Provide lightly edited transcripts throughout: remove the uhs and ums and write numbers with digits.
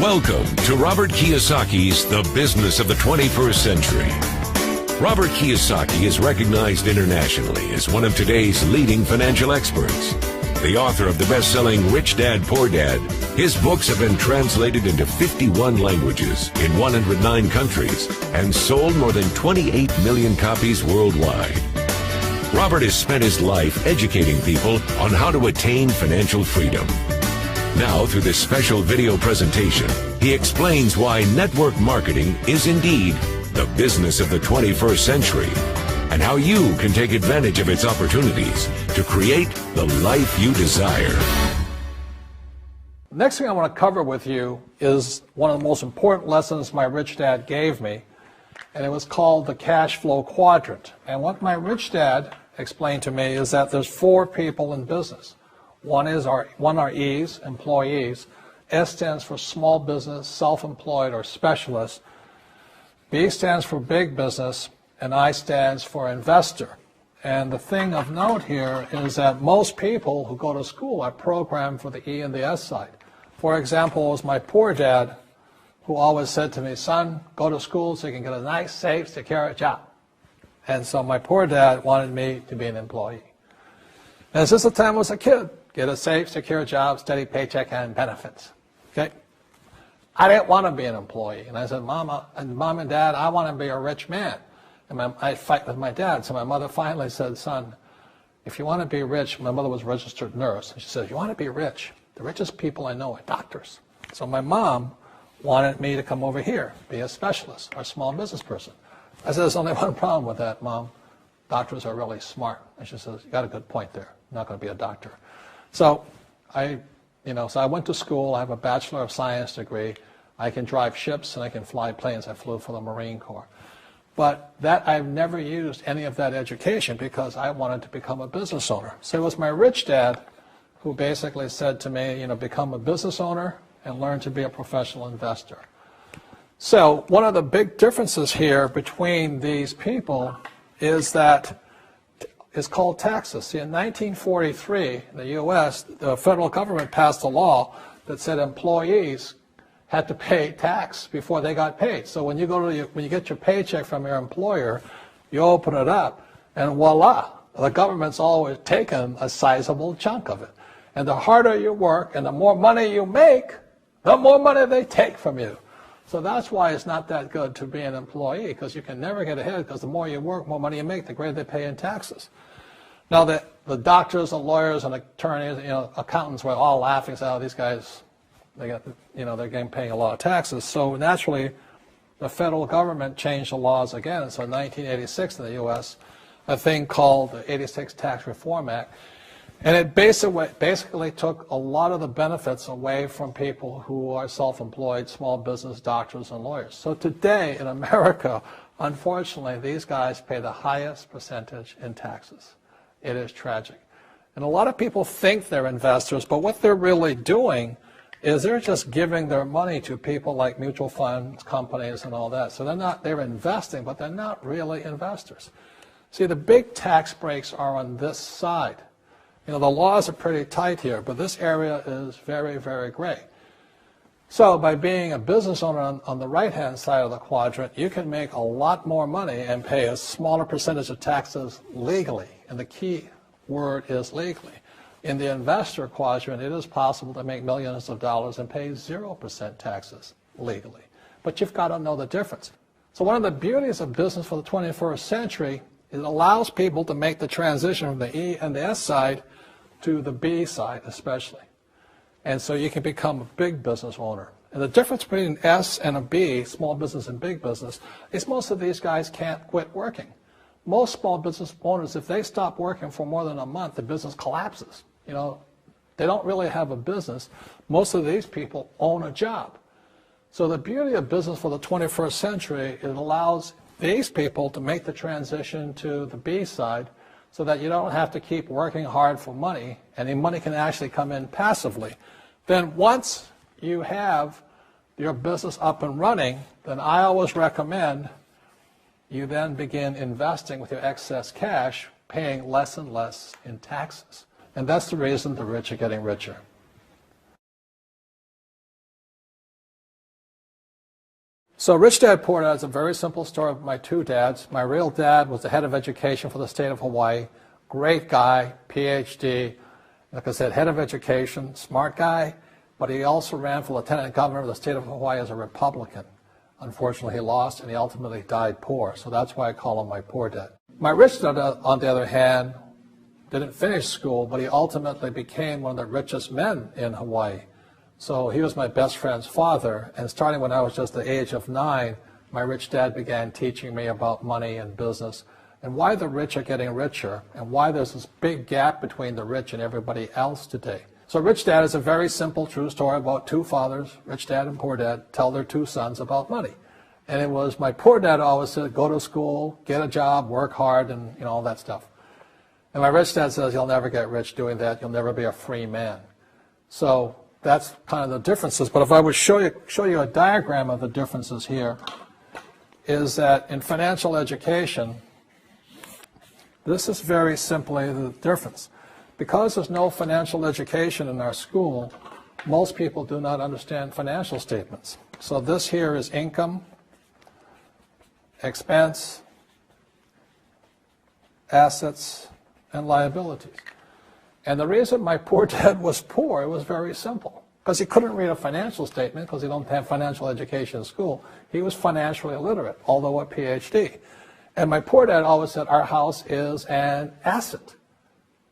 Welcome to Robert Kiyosaki's The Business of the 21st Century. Robert Kiyosaki is recognized internationally as one of today's leading financial experts. The author of the best-selling Rich Dad, Poor Dad, his books have been translated into 51 languages in 109 countries and sold more than 28 million copies worldwide. Robert has spent his life educating people on how to attain financial freedom. Now, through this special video presentation, he explains why network marketing is indeed the business of the 21st century and how you can take advantage of its opportunities to create the life you desire. The next thing I want to cover with you is one of the most important lessons my rich dad gave me, and it was called the cash flow quadrant. And what my rich dad explained to me is that there's four people in business. One are E's, employees. S stands for small business, self-employed, or specialist. B stands for big business, and I stands for investor. And the thing of note here is that most people who go to school are programmed for the E and the S side. For example, it was my poor dad who always said to me, son, go to school so you can get a nice, safe, secure job. And so my poor dad wanted me to be an employee. And since the time I was a kid, get a safe, secure job, steady paycheck, and benefits. Okay? I didn't want to be an employee. And I said, Mom and Dad, I want to be a rich man. And I'd fight with my dad. So my mother finally said, son, if you want to be rich, my mother was a registered nurse. And she said, if you want to be rich, the richest people I know are doctors. So my mom wanted me to come over here, be a specialist or a small business person. I said, there's only one problem with that, Mom. Doctors are really smart. And she says, you got a good point there. I'm not going to be a doctor. So I went to school. I have a Bachelor of Science degree. I can drive ships and I can fly planes. I flew for the Marine Corps. But I've never used any of that education because I wanted to become a business owner. So it was my rich dad who basically said to me, become a business owner and learn to be a professional investor. So one of the big differences here between these people is that it's called taxes. See, in 1943, in the U.S., the federal government passed a law that said employees had to pay tax before they got paid. So when you get your paycheck from your employer, you open it up, and voila, the government's always taken a sizable chunk of it. And the harder you work and the more money you make, the more money they take from you. So that's why it's not that good to be an employee, because you can never get ahead, because the more you work, more money you make, the greater they pay in taxes. Now, the doctors and lawyers and attorneys, accountants were all laughing, saying, oh, these guys, they're getting paying a lot of taxes. So naturally, the federal government changed the laws again. And so in 1986 in the U.S., a thing called the 86 Tax Reform Act, and it basically took a lot of the benefits away from people who are self-employed, small business, doctors, and lawyers. So today in America, unfortunately, these guys pay the highest percentage in taxes. It is tragic. And a lot of people think they're investors, but what they're really doing is they're just giving their money to people like mutual funds, companies, and all that. So they're investing, but they're not really investors. See, the big tax breaks are on this side. The laws are pretty tight here, but this area is very, very gray. So by being a business owner on the right-hand side of the quadrant, you can make a lot more money and pay a smaller percentage of taxes legally. And the key word is legally. In the investor quadrant, it is possible to make millions of dollars and pay 0% taxes legally. But you've got to know the difference. So one of the beauties of business for the 21st century is it allows people to make the transition from the E and the S side to the B side especially. And so you can become a big business owner. And the difference between S and a B, small business and big business, is most of these guys can't quit working. Most small business owners, if they stop working for more than a month, the business collapses. They don't really have a business. Most of these people own a job. So the beauty of business for the 21st century, it allows these people to make the transition to the B side so that you don't have to keep working hard for money, and the money can actually come in passively. Then once you have your business up and running, then I always recommend you then begin investing with your excess cash, paying less and less in taxes. And that's the reason the rich are getting richer. So Rich Dad Poor Dad is a very simple story of my two dads. My real dad was the head of education for the state of Hawaii. Great guy, PhD, like I said, head of education, smart guy, but he also ran for lieutenant governor of the state of Hawaii as a Republican. Unfortunately, he lost, and he ultimately died poor, so that's why I call him my poor dad. My rich dad, on the other hand, didn't finish school, but he ultimately became one of the richest men in Hawaii. So he was my best friend's father, and starting when I was just the age of 9, my rich dad began teaching me about money and business and why the rich are getting richer and why there's this big gap between the rich and everybody else today. So Rich Dad is a very simple, true story about two fathers, Rich Dad and Poor Dad, tell their two sons about money. And it was my poor dad always said, go to school, get a job, work hard, and all that stuff. And my rich dad says, you'll never get rich doing that. You'll never be a free man. So that's kind of the differences. But if I would show you a diagram of the differences here, is that in financial education, this is very simply the difference. Because there's no financial education in our school, most people do not understand financial statements. So this here is income, expense, assets, and liabilities. And the reason my poor dad was poor, it was very simple. Because he couldn't read a financial statement because he don't have financial education in school. He was financially illiterate, although a PhD. And my poor dad always said, our house is an asset.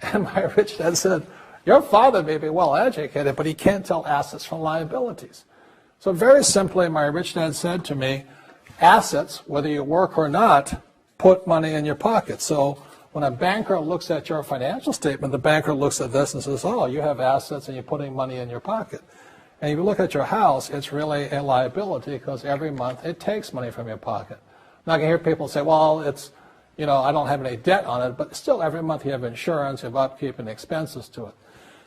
And my rich dad said, your father may be well educated, but he can't tell assets from liabilities. So very simply, my rich dad said to me, assets, whether you work or not, put money in your pocket. So when a banker looks at your financial statement, the banker looks at this and says, oh, you have assets and you're putting money in your pocket. And if you look at your house, it's really a liability because every month it takes money from your pocket. Now I can hear people say, well, it's, I don't have any debt on it, but still every month you have insurance, you have upkeep and expenses to it.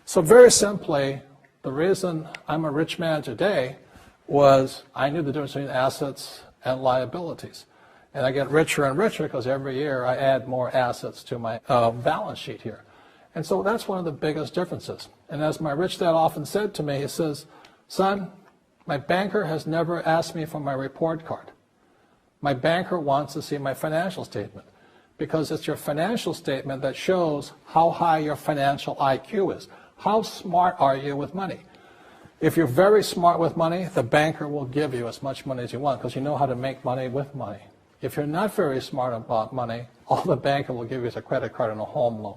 So very simply, the reason I'm a rich man today was I knew the difference between assets and liabilities. And I get richer and richer because every year I add more assets to my balance sheet here. And so that's one of the biggest differences. And as my rich dad often said to me, he says, son, my banker has never asked me for my report card. My banker wants to see my financial statement because it's your financial statement that shows how high your financial IQ is. How smart are you with money? If you're very smart with money, the banker will give you as much money as you want because you know how to make money with money. If you're not very smart about money, all the banker will give you is a credit card and a home loan.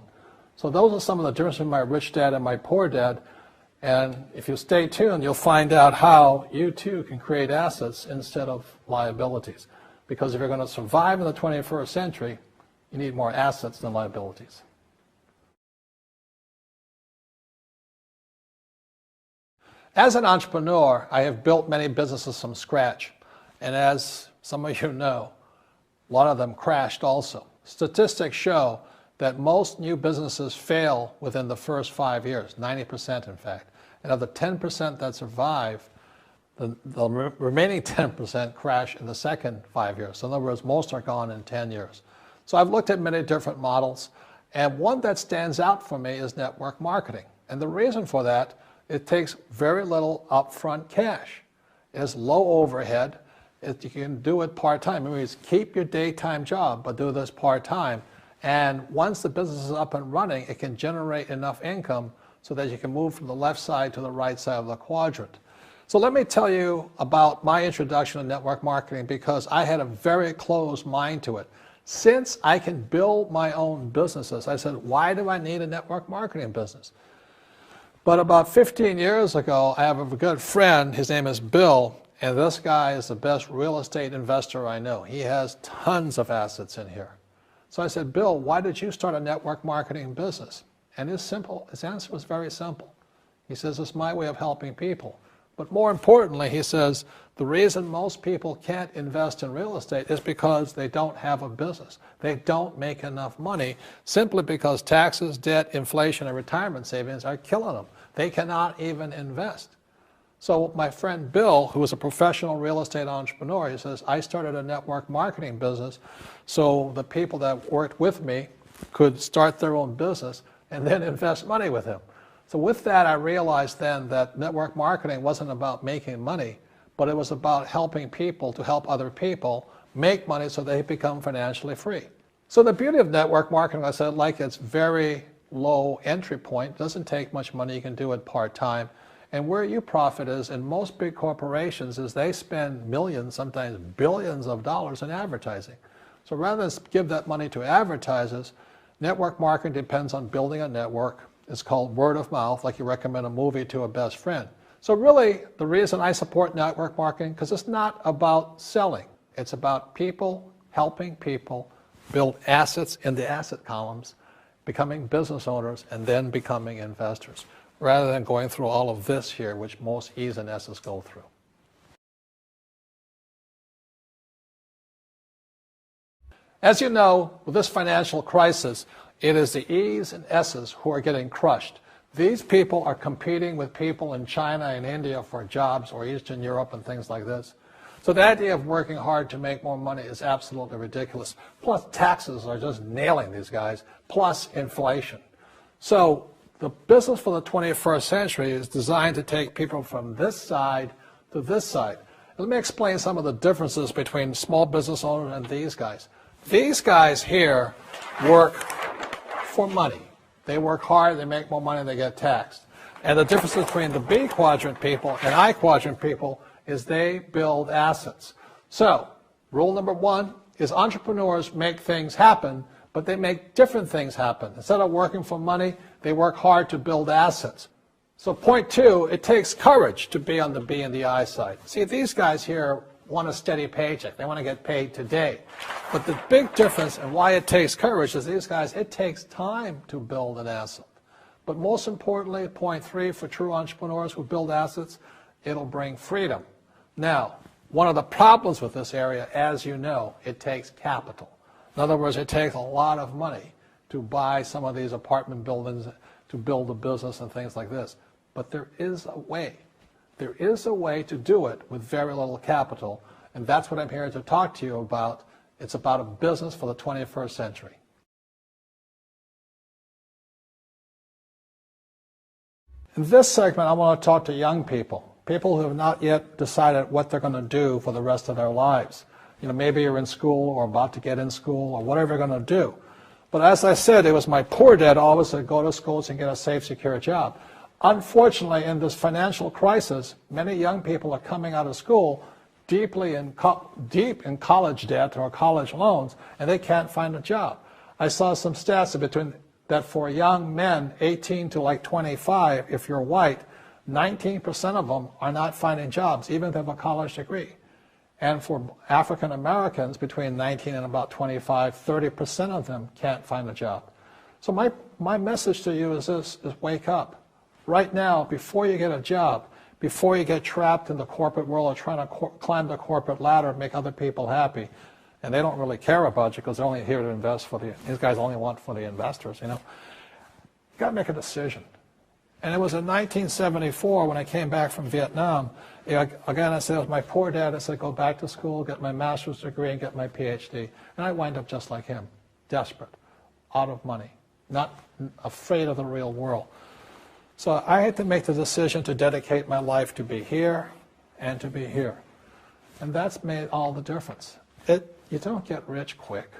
So those are some of the differences between my rich dad and my poor dad. And if you stay tuned, you'll find out how you too can create assets instead of liabilities. Because if you're going to survive in the 21st century, you need more assets than liabilities. As an entrepreneur, I have built many businesses from scratch. And as some of you know, a lot of them crashed also. Statistics show that most new businesses fail within the first 5 years, 90% in fact. And of the 10% that survive, the remaining 10% crash in the second 5 years. So in other words, most are gone in 10 years. So I've looked at many different models, and one that stands out for me is network marketing. And the reason for that, it takes very little upfront cash. It has low overhead. You can do it part-time. It means keep your daytime job, but do this part-time. And once the business is up and running, it can generate enough income so that you can move from the left side to the right side of the quadrant. So let me tell you about my introduction to network marketing because I had a very closed mind to it. Since I can build my own businesses, I said, why do I need a network marketing business? But about 15 years ago, I have a good friend, his name is Bill, and this guy is the best real estate investor I know. He has tons of assets in here. So I said, Bill, why did you start a network marketing business? And his answer was very simple. He says, it's my way of helping people. But more importantly, he says, the reason most people can't invest in real estate is because they don't have a business. They don't make enough money simply because taxes, debt, inflation, and retirement savings are killing them. They cannot even invest. So my friend Bill, who is a professional real estate entrepreneur, he says, I started a network marketing business so the people that worked with me could start their own business and then invest money with him. So with that, I realized then that network marketing wasn't about making money, but it was about helping people to help other people make money so they become financially free. So the beauty of network marketing, I said, like it's very low entry point, doesn't take much money, you can do it part-time. And where you profit is in most big corporations is they spend millions, sometimes billions of dollars in advertising. So rather than give that money to advertisers, network marketing depends on building a network. It's called word of mouth, like you recommend a movie to a best friend. So really, the reason I support network marketing, because it's not about selling. It's about people helping people build assets in the asset columns, becoming business owners, and then becoming investors, rather than going through all of this here, which most E's and S's go through. As you know, with this financial crisis, it is the E's and S's who are getting crushed. These people are competing with people in China and India for jobs, or Eastern Europe and things like this. So the idea of working hard to make more money is absolutely ridiculous. Plus taxes are just nailing these guys, plus inflation. So the business for the 21st century is designed to take people from this side to this side. Let me explain some of the differences between small business owners and these guys. These guys here work for money. They work hard, they make more money, they get taxed. And the difference between the B quadrant people and I quadrant people is they build assets. So, rule number one is entrepreneurs make things happen, but they make different things happen. Instead of working for money, they work hard to build assets. So point two, it takes courage to be on the B and the I side. See, these guys here want a steady paycheck. They want to get paid today. But the big difference and why it takes courage is these guys, it takes time to build an asset. But most importantly, point three, for true entrepreneurs who build assets, it'll bring freedom. Now, one of the problems with this area, as you know, it takes capital. In other words, it takes a lot of money to buy some of these apartment buildings, to build a business and things like this. But there is a way. There is a way to do it with very little capital, and that's what I'm here to talk to you about. It's about a business for the 21st century. In this segment, I want to talk to young people, people who have not yet decided what they're going to do for the rest of their lives. You know, maybe you're in school or about to get in school or whatever you're going to do. But as I said, it was my poor dad always said, go to schools and get a safe, secure job. Unfortunately, in this financial crisis, many young people are coming out of school deep in college debt or college loans, and they can't find a job. I saw some stats that for young men 18 to like 25, if you're white, 19% of them are not finding jobs, even if they have a college degree. And for African Americans between 19 and about 25, 30% of them can't find a job. So my message to you is this, is wake up. Right now, before you get a job, before you get trapped in the corporate world or trying to climb the corporate ladder and make other people happy, and they don't really care about you because they're only here to invest for these guys only want for the investors, you know. You got to make a decision. And it was in 1974 when I came back from Vietnam. Again, I said, it was my poor dad. I said, go back to school, get my master's degree, and get my PhD. And I wind up just like him, desperate, out of money, not afraid of the real world. So I had to make the decision to dedicate my life to be here and to be here. And that's made all the difference. You don't get rich quick.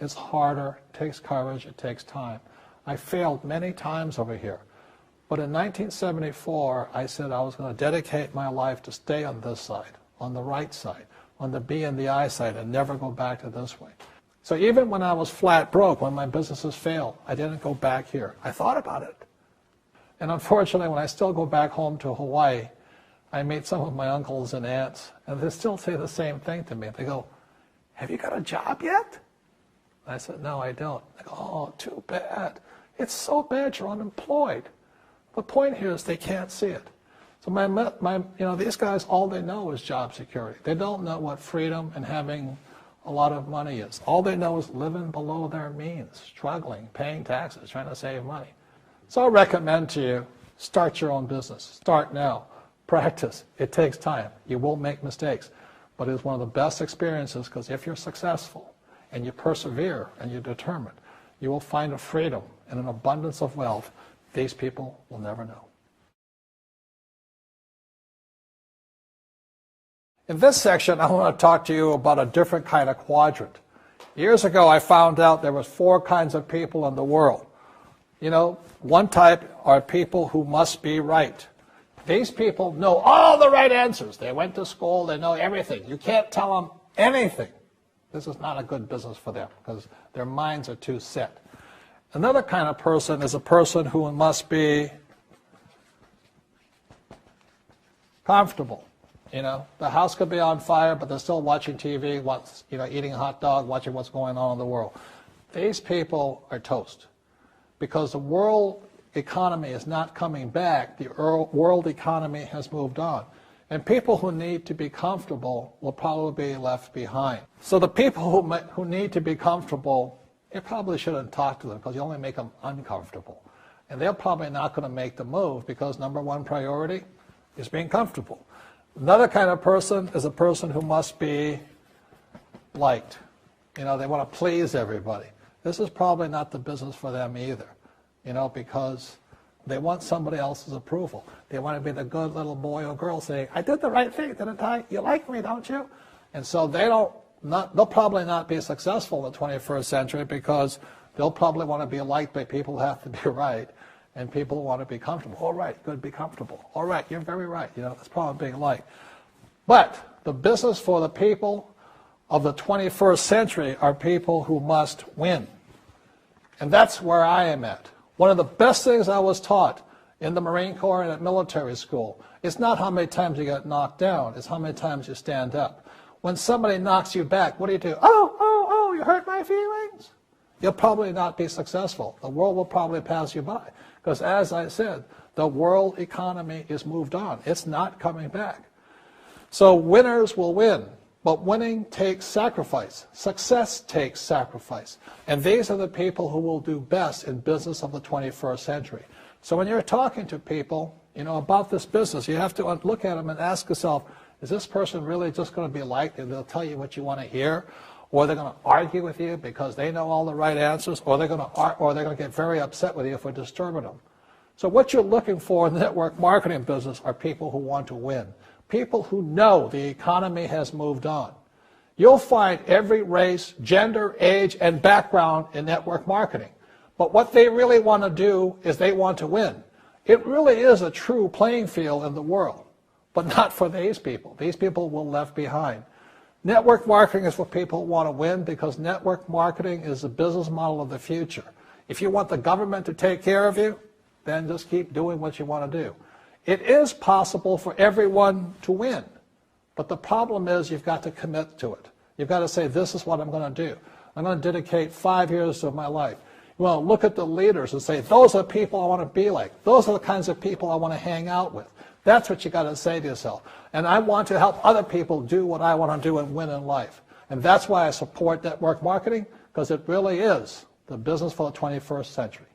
It's harder, it takes courage, it takes time. I failed many times over here. But in 1974, I said I was going to dedicate my life to stay on this side, on the right side, on the B and the I side, and never go back to this way. So even when I was flat broke, when my businesses failed, I didn't go back here. I thought about it. And unfortunately, when I still go back home to Hawaii, I meet some of my uncles and aunts, and they still say the same thing to me. They go, have you got a job yet? I said, no, I don't. They go, oh, too bad. It's so bad you're unemployed. The point here is they can't see it. So these guys, all they know is job security. They don't know what freedom and having a lot of money is. All they know is living below their means, struggling, paying taxes, trying to save money. So I recommend to you, start your own business. Start now. Practice. It takes time. You will make mistakes. But it's one of the best experiences because if you're successful and you persevere and you're determined, you will find a freedom and an abundance of wealth these people will never know. In this section, I want to talk to you about a different kind of quadrant. Years ago, I found out there was 4 kinds of people in the world. You know, one type are people who must be right. These people know all the right answers. They went to school, they know everything. You can't tell them anything. This is not a good business for them because their minds are too set. Another kind of person is a person who must be comfortable. You know, the house could be on fire, but they're still watching TV, eating a hot dog, watching what's going on in the world. These people are toast because the world economy is not coming back. The world economy has moved on. And people who need to be comfortable will probably be left behind. So the people who need to be comfortable, you probably shouldn't talk to them because you only make them uncomfortable. And they're probably not going to make the move because number 1 priority is being comfortable. Another kind of person is a person who must be liked. You know, they want to please everybody. This is probably not the business for them either, you know, because they want somebody else's approval. They want to be the good little boy or girl saying, I did the right thing, didn't I? You like me, don't you? And so they'll probably not be successful in the 21st century because they'll probably want to be liked by people who have to be right. And people want to be comfortable. All right, good, be comfortable. All right, you're very right. You know, that's probably being liked. But the business for the people of the 21st century are people who must win. And that's where I am at. One of the best things I was taught in the Marine Corps and at military school is not how many times you get knocked down, it's how many times you stand up. When somebody knocks you back, what do? Oh, you hurt my feelings. You'll probably not be successful. The world will probably pass you by. Because as I said, the world economy is moved on. It's not coming back. So winners will win, but winning takes sacrifice. Success takes sacrifice. And these are the people who will do best in business of the 21st century. So when you're talking to people, you know, about this business, you have to look at them and ask yourself, is this person really just going to be liked and they'll tell you what you want to hear? Or they're going to argue with you because they know all the right answers, or they're going to get very upset with you for disturbing them. So what you're looking for in the network marketing business are people who want to win, people who know the economy has moved on. You'll find every race, gender, age, and background in network marketing. But what they really want to do is they want to win. It really is a true playing field in the world, but not for these people. These people will be left behind. Network marketing is for people who want to win because network marketing is the business model of the future. If you want the government to take care of you, then just keep doing what you want to do. It is possible for everyone to win, but the problem is you've got to commit to it. You've got to say, this is what I'm going to do. I'm going to dedicate 5 years of my life. You want to look at the leaders and say, those are people I want to be like. Those are the kinds of people I want to hang out with. That's what you got to say to yourself. And I want to help other people do what I want to do and win in life. And that's why I support network marketing, because it really is the business for the 21st century.